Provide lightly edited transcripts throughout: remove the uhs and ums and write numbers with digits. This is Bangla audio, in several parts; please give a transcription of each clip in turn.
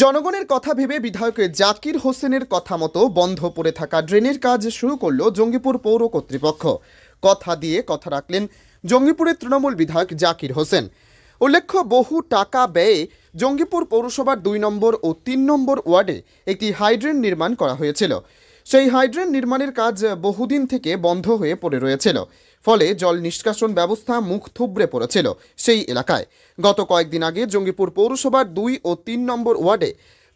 জনগণের কথা ভেবে বিধায়ক জাকির হোসেনের কথা মতো বন্ধ পড়ে থাকা ড্রেনের কাজ শুরু করল জঙ্গিপুর পৌর কর্তৃপক্ষ। কথা দিয়ে কথা রাখলেন জঙ্গিপুরের তৃণমূল বিধায়ক জাকির হোসেন। উল্লেখ্য, বহু টাকা ব্যয়ে জঙ্গিপুর পৌরসভার 2 নম্বর ও 3 নম্বর ওয়ার্ডে একটি হাইড্রেন নির্মাণ করা হয়েছিল। সেই হাইড্রেন নির্মাণের কাজ বহুদিন থেকে বন্ধ হয়ে পড়ে রয়েছিল, ফলে জল নিষ্কাশন ব্যবস্থা মুখ থুবড়ে পড়েছিল সেই এলাকায়। গত কয়েকদিন আগে জঙ্গিপুর পৌরসভার 2 ও 3 নম্বর ওয়ার্ডে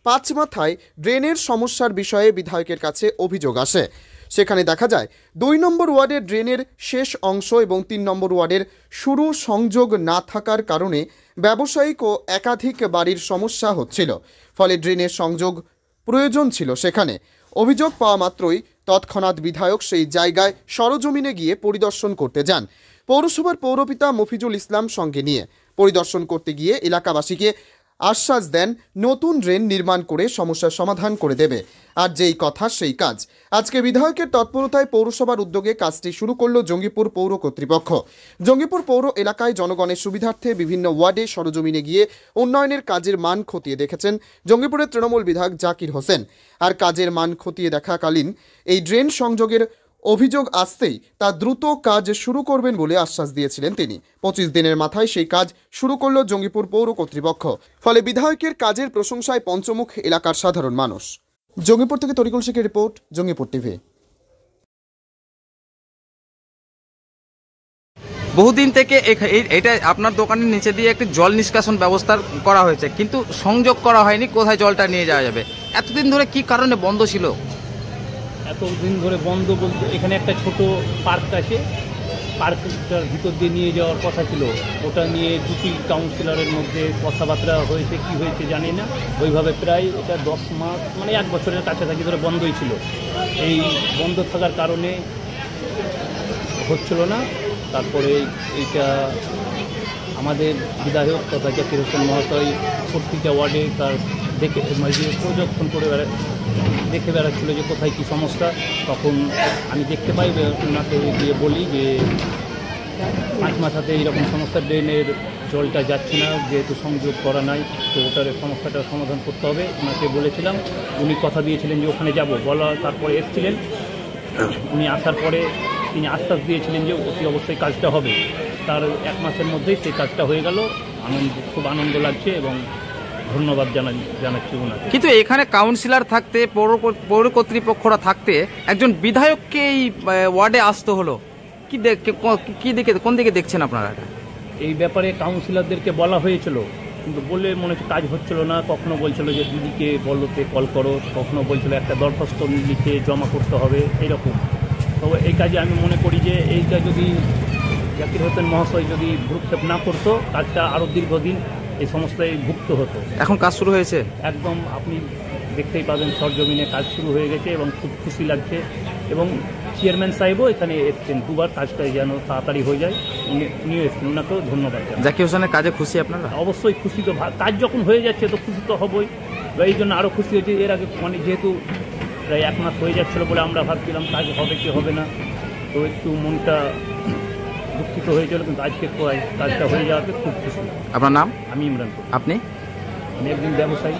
5 মাথায় ড্রেনের সমস্যার বিষয়ে বিধায়কের কাছে অভিযোগ আসে। সেখানে দেখা যায় 2 নম্বর ওয়ার্ডের ড্রেনের শেষ অংশ এবং 3 নম্বর ওয়ার্ডের শুরু সংযোগ না থাকার কারণে ব্যবসায়িক ও একাধিক বাড়ির সমস্যা হচ্ছিল, ফলে ড্রেনের সংযোগ প্রয়োজন ছিল সেখানে। অভিযোগ পাওয়া মাত্রই তৎক্ষণাৎ বিধায়ক সেই জায়গায় সরজমিনে গিয়ে পরিদর্শন করতে যান। পৌরসভার পৌরপিতা মফিজুল ইসলাম সঙ্গে নিয়ে পরিদর্শন করতে গিয়ে এলাকাবাসীকে আশ্বাস দেন নতুন ড্রেন নির্মাণ করে সমস্যার সমাধান করে দেবে। আর যেই কথা সেই কাজ। আজকে বিধায়কের তৎপরতায় পৌরসভার উদ্যোগে কাজটি শুরু করল জঙ্গিপুর পৌর কর্তৃপক্ষ। জঙ্গিপুর পৌর এলাকায় জনগণের সুবিধার্থে বিভিন্ন ওয়ার্ডে সরজমিনে গিয়ে উন্নয়নের কাজের মান খতিয়ে দেখেছেন জঙ্গিপুরের তৃণমূল বিধায়ক জাকির হোসেন। আর কাজের মান খতিয়ে দেখাকালীন এই ড্রেন সংযোগের অভিযোগ আসতেই তা দ্রুত কাজ শুরু করবেন বলে আশ্বাস দিয়েছিলেন তিনি। 25 দিনের মাথায় সেই কাজ শুরু করল জঙ্গিপুর পৌর কর্তৃপক্ষ। ফলে বিধায়কের কাজের প্রশংসায় পঞ্চমুখ এলাকার সাধারণ মানুষ। জঙ্গিপুর থেকে তরিকুল শেখের রিপোর্ট, জঙ্গিপুর টিভি। বহুদিন থেকে এটা আপনার দোকানের নিচে দিয়ে একটি জল নিষ্কাশন ব্যবস্থা করা হয়েছে, কিন্তু সংযোগ করা হয়নি কোথায় জলটা নিয়ে যাওয়া যাবে। এতদিন ধরে কি কারণে বন্ধ ছিল? এতদিন ধরে বন্ধ বলতে এখানে একটা ছোট পার্ক আছে, পার্কটার ভিতর দিয়ে নিয়ে যাওয়ার কথা ছিল। ওটা নিয়ে দুটি কাউন্সিলরের মধ্যে কথাবার্তা হয়েছে, কি হয়েছে জানি না। ওইভাবে প্রায় এটা 10 মাস মানে 1 বছরের কাছাকাছি ধরে বন্ধই ছিল। এই বন্ধ থাকার কারণে হচ্ছিল না। তারপরে এইটা আমাদের বিধায়ক তথা জাকির হোসেন মহাশয় প্রত্যেকটা ওয়ার্ডে তার দেখে পর্যবেক্ষণ করে দেখে বেড়াচ্ছিলো যে কোথায় কী সমস্যা। তখন আমি দেখতে পাই, ওনাকে গিয়ে বলি যে 5 মাথাতে এইরকম সমস্যা, ড্রেনের জলটা যাচ্ছে না, যেহেতু সংযোগ করা নাই, তো ওটার সমস্যাটার সমাধান করতে হবে। ওনাকে বলেছিলাম, উনি কথা দিয়েছিলেন যে ওখানে যাব বলা। তারপরে এসেছিলেন, উনি আসার পরে তিনি আশ্বাস দিয়েছিলেন যে অতি অবশ্যই কাজটা হবে। তার 1 মাসের মধ্যেই সেই কাজটা হয়ে গেল। খুব আনন্দ লাগছে এবং ধন্যবাদ জানাচ্ছি ওনাকে। কিন্তু এখানে কাউন্সিলর থাকতে, পৌর কর্তৃপক্ষরা থাকতে একজন বিধায়ককে এই ওয়ার্ডে আসতে হলো, কোন দিকে দেখছেন আপনারা? এই ব্যাপারে কাউন্সিলরদেরকে বলা হয়েছিল, কিন্তু বলে মনে হচ্ছে কাজ হচ্ছিল না। কখনো বলছিল যে দিদিকে বলতে কল করো, কখনো বলছিল একটা দরখাস্ত লিখে জমা করতে হবে, এরকম। তো এই কাজে আমি মনে করি যে এইটা যদি জাকির হোসেন মহাশয় যদি ভ্রুক্ষেপ না করতো, কাজটা আরও দীর্ঘদিন এই সমস্যায় ভুক্ত হতো। এখন কাজ শুরু হয়েছে, একদম আপনি দেখতেই পাবেন সরজমিনে কাজ শুরু হয়ে গেছে এবং খুব খুশি লাগছে। এবং চেয়ারম্যান সাহেবও এখানে এসছেন, 2বার কাজটা যেন তাড়াতাড়ি হয়ে যায় উনিও এসছেন, ওনাকেও ধন্যবাদ। জাকির হোসেনের কাজে খুশি আপনারা? অবশ্যই খুশি, তো কাজ যখন হয়ে যাচ্ছে তো খুশি তো হবই। এই জন্য আরও খুশি হয়েছে। এর আগে মানে যেহেতু প্রায় 1 মাস হয়ে যাচ্ছিলো বলে আমরা ভাবছিলাম কাজ হবে কি হবে না, তো একটু মনটা দুঃখিত হয়েছিল, কিন্তু আজকে কাজটা হয়ে যাওয়াতে খুব খুশি। আপনার নাম? আমি ইমরান। আপনি? আমি একজন ব্যবসায়ী।